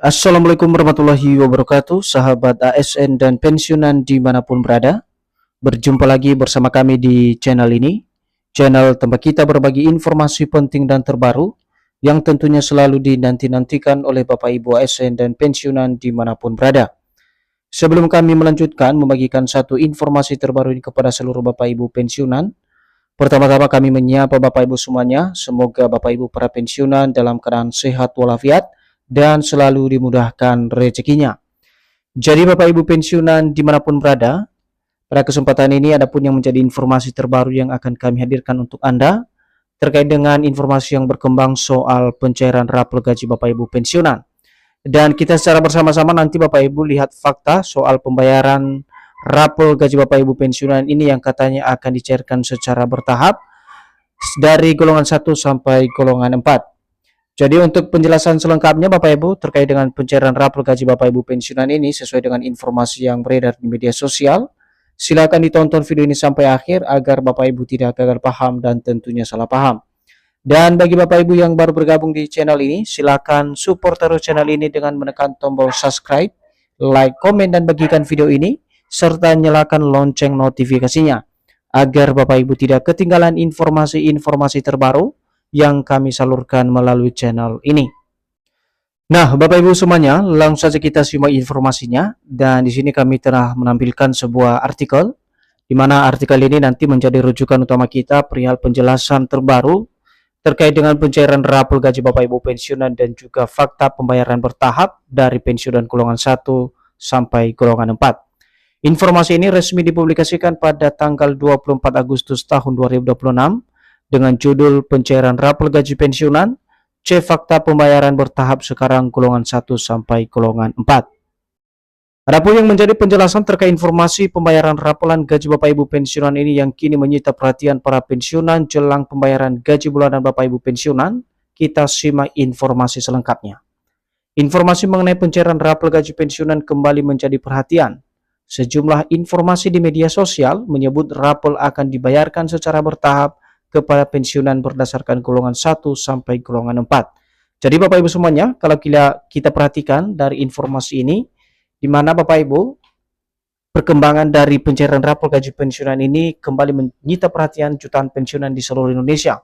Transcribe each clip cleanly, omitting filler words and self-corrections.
Assalamualaikum warahmatullahi wabarakatuh, sahabat ASN dan pensiunan dimanapun berada. Berjumpa lagi bersama kami di channel ini, channel tempat kita berbagi informasi penting dan terbaru yang tentunya selalu dinanti-nantikan oleh Bapak Ibu ASN dan pensiunan dimanapun berada. Sebelum kami melanjutkan membagikan satu informasi terbaru ini kepada seluruh Bapak Ibu pensiunan, pertama-tama kami menyapa Bapak Ibu semuanya. Semoga Bapak Ibu para pensiunan dalam keadaan sehat walafiat dan selalu dimudahkan rezekinya. Jadi Bapak Ibu pensiunan dimanapun berada, pada kesempatan ini ada pun yang menjadi informasi terbaru yang akan kami hadirkan untuk Anda terkait dengan informasi yang berkembang soal pencairan rapel gaji Bapak Ibu pensiunan. Dan kita secara bersama-sama nanti Bapak Ibu lihat fakta soal pembayaran rapel gaji Bapak Ibu pensiunan ini yang katanya akan dicairkan secara bertahap dari golongan 1 sampai golongan 4. Jadi untuk penjelasan selengkapnya Bapak Ibu terkait dengan pencairan rapel gaji Bapak Ibu pensiunan ini sesuai dengan informasi yang beredar di media sosial, silakan ditonton video ini sampai akhir agar Bapak Ibu tidak gagal paham dan tentunya salah paham. Dan bagi Bapak Ibu yang baru bergabung di channel ini, silakan support terus channel ini dengan menekan tombol subscribe, like, komen, dan bagikan video ini, serta nyalakan lonceng notifikasinya agar Bapak Ibu tidak ketinggalan informasi-informasi terbaru yang kami salurkan melalui channel ini. Nah, Bapak Ibu semuanya, langsung saja kita simak informasinya. Dan di sini kami telah menampilkan sebuah artikel, di mana artikel ini nanti menjadi rujukan utama kita perihal penjelasan terbaru terkait dengan pencairan rapel gaji Bapak Ibu pensiunan dan juga fakta pembayaran bertahap dari pensiunan golongan 1 sampai golongan 4. Informasi ini resmi dipublikasikan pada tanggal 24 Agustus tahun 2026 dengan judul pencairan rapel gaji pensiunan, C fakta pembayaran bertahap sekarang golongan 1 sampai golongan 4. Adapun yang menjadi penjelasan terkait informasi pembayaran rapelan gaji Bapak Ibu pensiunan ini yang kini menyita perhatian para pensiunan jelang pembayaran gaji bulanan Bapak Ibu pensiunan, kita simak informasi selengkapnya. Informasi mengenai pencairan rapel gaji pensiunan kembali menjadi perhatian. Sejumlah informasi di media sosial menyebut rapel akan dibayarkan secara bertahap kepada pensiunan berdasarkan golongan 1 sampai golongan 4. Jadi Bapak Ibu semuanya, kalau kita perhatikan dari informasi ini, di mana Bapak Ibu perkembangan dari pencairan rapel gaji pensiunan ini kembali menyita perhatian jutaan pensiunan di seluruh Indonesia.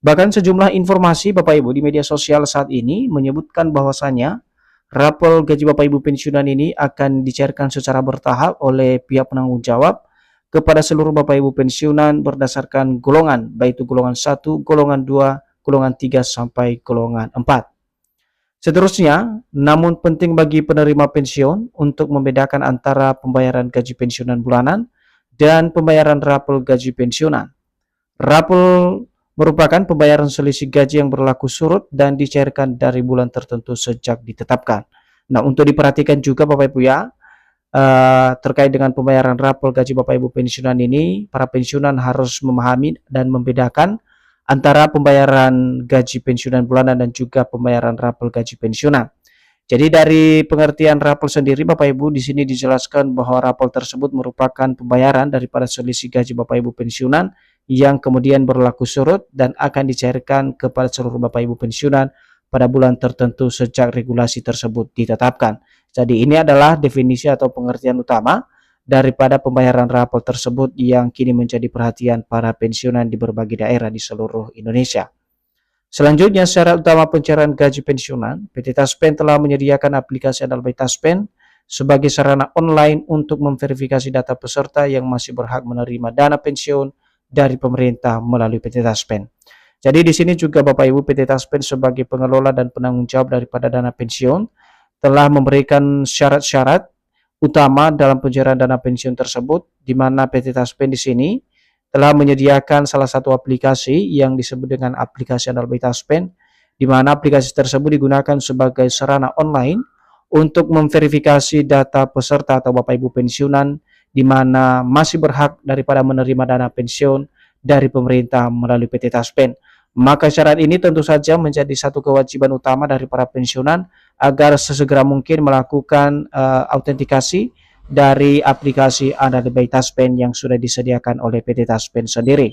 Bahkan sejumlah informasi Bapak Ibu di media sosial saat ini menyebutkan bahwasanya rapel gaji Bapak Ibu pensiunan ini akan dicairkan secara bertahap oleh pihak penanggung jawab kepada seluruh Bapak Ibu pensiunan berdasarkan golongan, baik itu golongan 1, golongan 2, golongan 3, sampai golongan 4. Seterusnya, namun penting bagi penerima pensiun untuk membedakan antara pembayaran gaji pensiunan bulanan dan pembayaran rapel gaji pensiunan. Rapel merupakan pembayaran selisih gaji yang berlaku surut dan dicairkan dari bulan tertentu sejak ditetapkan. Nah, untuk diperhatikan juga Bapak Ibu ya, terkait dengan pembayaran rapel gaji Bapak Ibu pensiunan ini, para pensiunan harus memahami dan membedakan antara pembayaran gaji pensiunan bulanan dan juga pembayaran rapel gaji pensiunan. Jadi dari pengertian rapel sendiri Bapak Ibu di sini dijelaskan bahwa rapel tersebut merupakan pembayaran daripada selisih gaji Bapak Ibu pensiunan yang kemudian berlaku surut dan akan dicairkan kepada seluruh Bapak Ibu pensiunan pada bulan tertentu sejak regulasi tersebut ditetapkan. Jadi ini adalah definisi atau pengertian utama daripada pembayaran rapel tersebut yang kini menjadi perhatian para pensiunan di berbagai daerah di seluruh Indonesia. Selanjutnya, syarat utama pencairan gaji pensiunan, PT Taspen telah menyediakan aplikasi Andalbaik Taspen sebagai sarana online untuk memverifikasi data peserta yang masih berhak menerima dana pensiun dari pemerintah melalui PT Taspen. Jadi di sini juga Bapak Ibu PT Taspen sebagai pengelola dan penanggung jawab daripada dana pensiun telah memberikan syarat-syarat utama dalam pencairan dana pensiun tersebut, di mana PT Taspen di sini telah menyediakan salah satu aplikasi yang disebut dengan aplikasi Andalbaik Taspen, di mana aplikasi tersebut digunakan sebagai sarana online untuk memverifikasi data peserta atau Bapak Ibu pensiunan, di mana masih berhak daripada menerima dana pensiun dari pemerintah melalui PT Taspen. Maka syarat ini tentu saja menjadi satu kewajiban utama dari para pensiunan agar sesegera mungkin melakukan autentikasi dari aplikasi Andalbaik Taspen yang sudah disediakan oleh PT Taspen sendiri.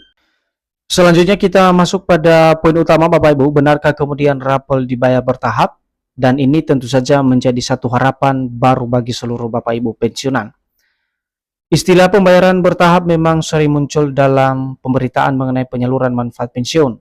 Selanjutnya kita masuk pada poin utama Bapak Ibu, benarkah kemudian rapel dibayar bertahap? dan ini tentu saja menjadi satu harapan baru bagi seluruh Bapak Ibu pensiunan. Istilah pembayaran bertahap memang sering muncul dalam pemberitaan mengenai penyaluran manfaat pensiun.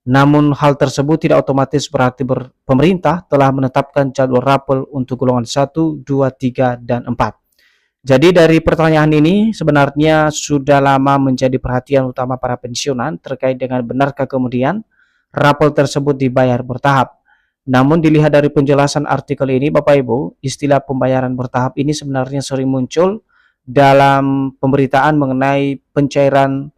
Namun hal tersebut tidak otomatis berarti pemerintah telah menetapkan jadwal rapel untuk golongan 1, 2, 3, dan 4. Jadi dari pertanyaan ini sebenarnya sudah lama menjadi perhatian utama para pensiunan terkait dengan benarkah kemudian rapel tersebut dibayar bertahap. Namun dilihat dari penjelasan artikel ini Bapak Ibu, istilah pembayaran bertahap ini sebenarnya sering muncul dalam pemberitaan mengenai pencairan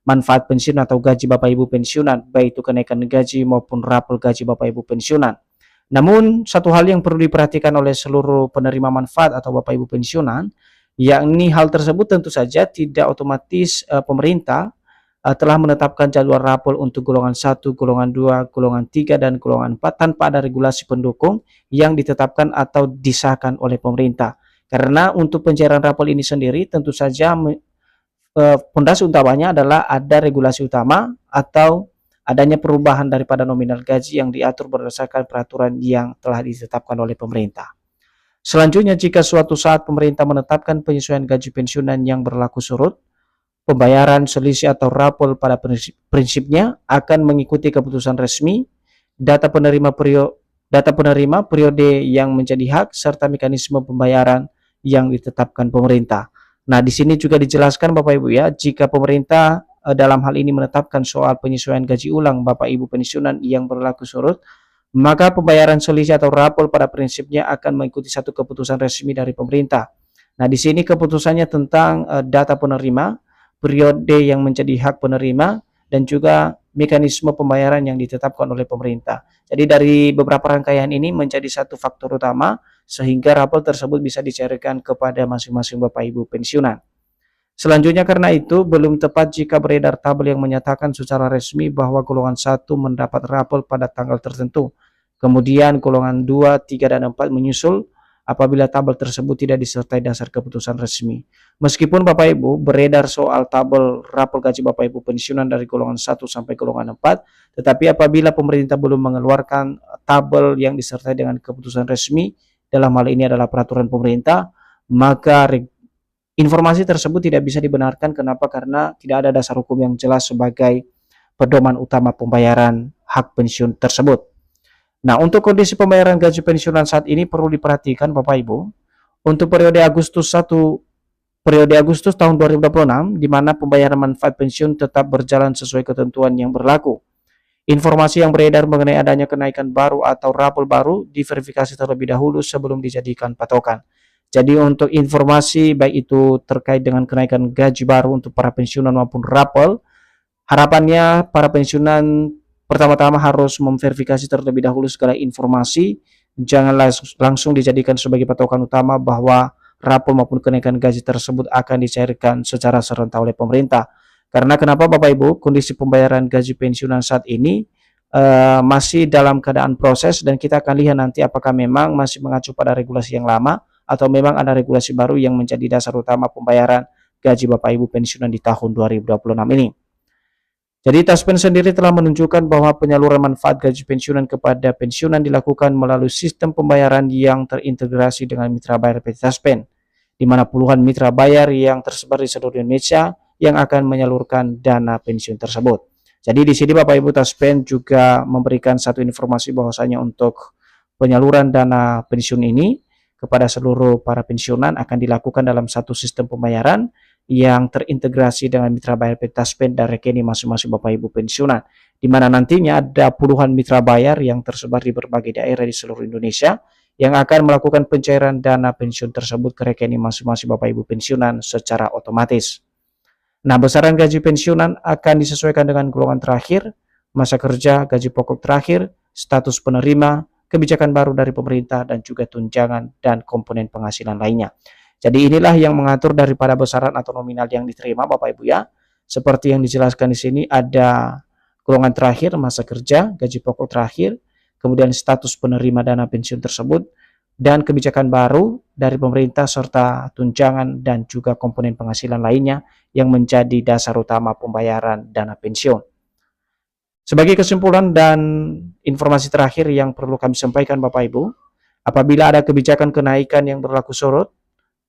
manfaat pensiun atau gaji Bapak Ibu pensiunan, baik itu kenaikan gaji maupun rapel gaji Bapak Ibu pensiunan. Namun satu hal yang perlu diperhatikan oleh seluruh penerima manfaat atau Bapak Ibu pensiunan, yakni hal tersebut tentu saja tidak otomatis pemerintah telah menetapkan jadwal rapel untuk golongan 1, golongan 2, golongan 3, dan golongan 4 tanpa ada regulasi pendukung yang ditetapkan atau disahkan oleh pemerintah. Karena untuk pencairan rapel ini sendiri tentu saja fondasi utamanya adalah ada regulasi utama atau adanya perubahan daripada nominal gaji yang diatur berdasarkan peraturan yang telah ditetapkan oleh pemerintah. Selanjutnya, jika suatu saat pemerintah menetapkan penyesuaian gaji pensiunan yang berlaku surut, pembayaran selisih atau rapel pada prinsipnya akan mengikuti keputusan resmi, data penerima periode yang menjadi hak, serta mekanisme pembayaran yang ditetapkan pemerintah. Nah, di sini juga dijelaskan Bapak Ibu ya, jika pemerintah dalam hal ini menetapkan soal penyesuaian gaji ulang Bapak Ibu pensiunan yang berlaku surut, maka pembayaran selisih atau rapel pada prinsipnya akan mengikuti satu keputusan resmi dari pemerintah. Nah, di sini keputusannya tentang data penerima, periode yang menjadi hak penerima, dan juga mekanisme pembayaran yang ditetapkan oleh pemerintah. Jadi dari beberapa rangkaian ini menjadi satu faktor utama sehingga rapel tersebut bisa dicairkan kepada masing-masing Bapak Ibu pensiunan. Selanjutnya, karena itu belum tepat jika beredar tabel yang menyatakan secara resmi bahwa golongan 1 mendapat rapel pada tanggal tertentu. Kemudian golongan 2, 3, dan 4 menyusul apabila tabel tersebut tidak disertai dasar keputusan resmi. Meskipun Bapak Ibu beredar soal tabel rapel gaji Bapak Ibu pensiunan dari golongan 1 sampai golongan 4, tetapi apabila pemerintah belum mengeluarkan tabel yang disertai dengan keputusan resmi, dalam hal ini adalah peraturan pemerintah, maka informasi tersebut tidak bisa dibenarkan. Kenapa? Karena tidak ada dasar hukum yang jelas sebagai pedoman utama pembayaran hak pensiun tersebut. Nah, untuk kondisi pembayaran gaji pensiunan saat ini perlu diperhatikan Bapak Ibu. Untuk periode Agustus tahun 2026, di mana pembayaran manfaat pensiun tetap berjalan sesuai ketentuan yang berlaku. Informasi yang beredar mengenai adanya kenaikan baru atau rapel baru diverifikasi terlebih dahulu sebelum dijadikan patokan. Jadi untuk informasi baik itu terkait dengan kenaikan gaji baru untuk para pensiunan maupun rapel, harapannya para pensiunan pertama-tama harus memverifikasi terlebih dahulu segala informasi, jangan langsung dijadikan sebagai patokan utama bahwa rapel maupun kenaikan gaji tersebut akan dicairkan secara serentak oleh pemerintah. Karena kenapa Bapak Ibu, kondisi pembayaran gaji pensiunan saat ini masih dalam keadaan proses dan kita akan lihat nanti apakah memang masih mengacu pada regulasi yang lama atau memang ada regulasi baru yang menjadi dasar utama pembayaran gaji Bapak Ibu pensiunan di tahun 2026 ini. Jadi Taspen sendiri telah menunjukkan bahwa penyaluran manfaat gaji pensiunan kepada pensiunan dilakukan melalui sistem pembayaran yang terintegrasi dengan mitra bayar PT Taspen, di mana puluhan mitra bayar yang tersebar di seluruh Indonesia yang akan menyalurkan dana pensiun tersebut. Jadi di sini Bapak Ibu Taspen juga memberikan satu informasi bahwasanya untuk penyaluran dana pensiun ini kepada seluruh para pensiunan akan dilakukan dalam satu sistem pembayaran yang terintegrasi dengan mitra bayar PT Taspen dan rekening masing-masing Bapak Ibu pensiunan, di mana nantinya ada puluhan mitra bayar yang tersebar di berbagai daerah di seluruh Indonesia yang akan melakukan pencairan dana pensiun tersebut ke rekening masing-masing Bapak Ibu pensiunan secara otomatis. Nah, besaran gaji pensiunan akan disesuaikan dengan golongan terakhir, masa kerja, gaji pokok terakhir, status penerima, kebijakan baru dari pemerintah, dan juga tunjangan dan komponen penghasilan lainnya. Jadi inilah yang mengatur daripada besaran atau nominal yang diterima Bapak Ibu ya. Seperti yang dijelaskan di sini ada golongan terakhir, masa kerja, gaji pokok terakhir, kemudian status penerima dana pensiun tersebut, dan kebijakan baru dari pemerintah serta tunjangan dan juga komponen penghasilan lainnya yang menjadi dasar utama pembayaran dana pensiun. Sebagai kesimpulan dan informasi terakhir yang perlu kami sampaikan Bapak Ibu, apabila ada kebijakan kenaikan yang berlaku surut,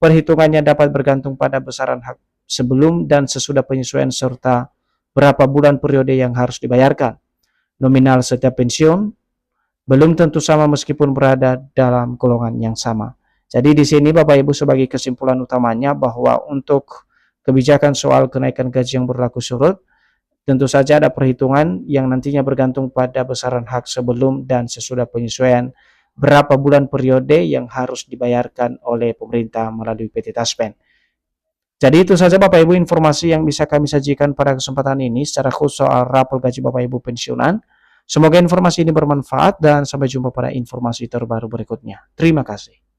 perhitungannya dapat bergantung pada besaran hak sebelum dan sesudah penyesuaian serta berapa bulan periode yang harus dibayarkan. Nominal setiap pensiun belum tentu sama meskipun berada dalam golongan yang sama. Jadi di sini Bapak Ibu sebagai kesimpulan utamanya bahwa untuk kebijakan soal kenaikan gaji yang berlaku surut, tentu saja ada perhitungan yang nantinya bergantung pada besaran hak sebelum dan sesudah penyesuaian berapa bulan periode yang harus dibayarkan oleh pemerintah melalui PT Taspen. Jadi itu saja Bapak Ibu informasi yang bisa kami sajikan pada kesempatan ini secara khusus soal rapor gaji Bapak Ibu pensiunan. Semoga informasi ini bermanfaat dan sampai jumpa pada informasi terbaru berikutnya. Terima kasih.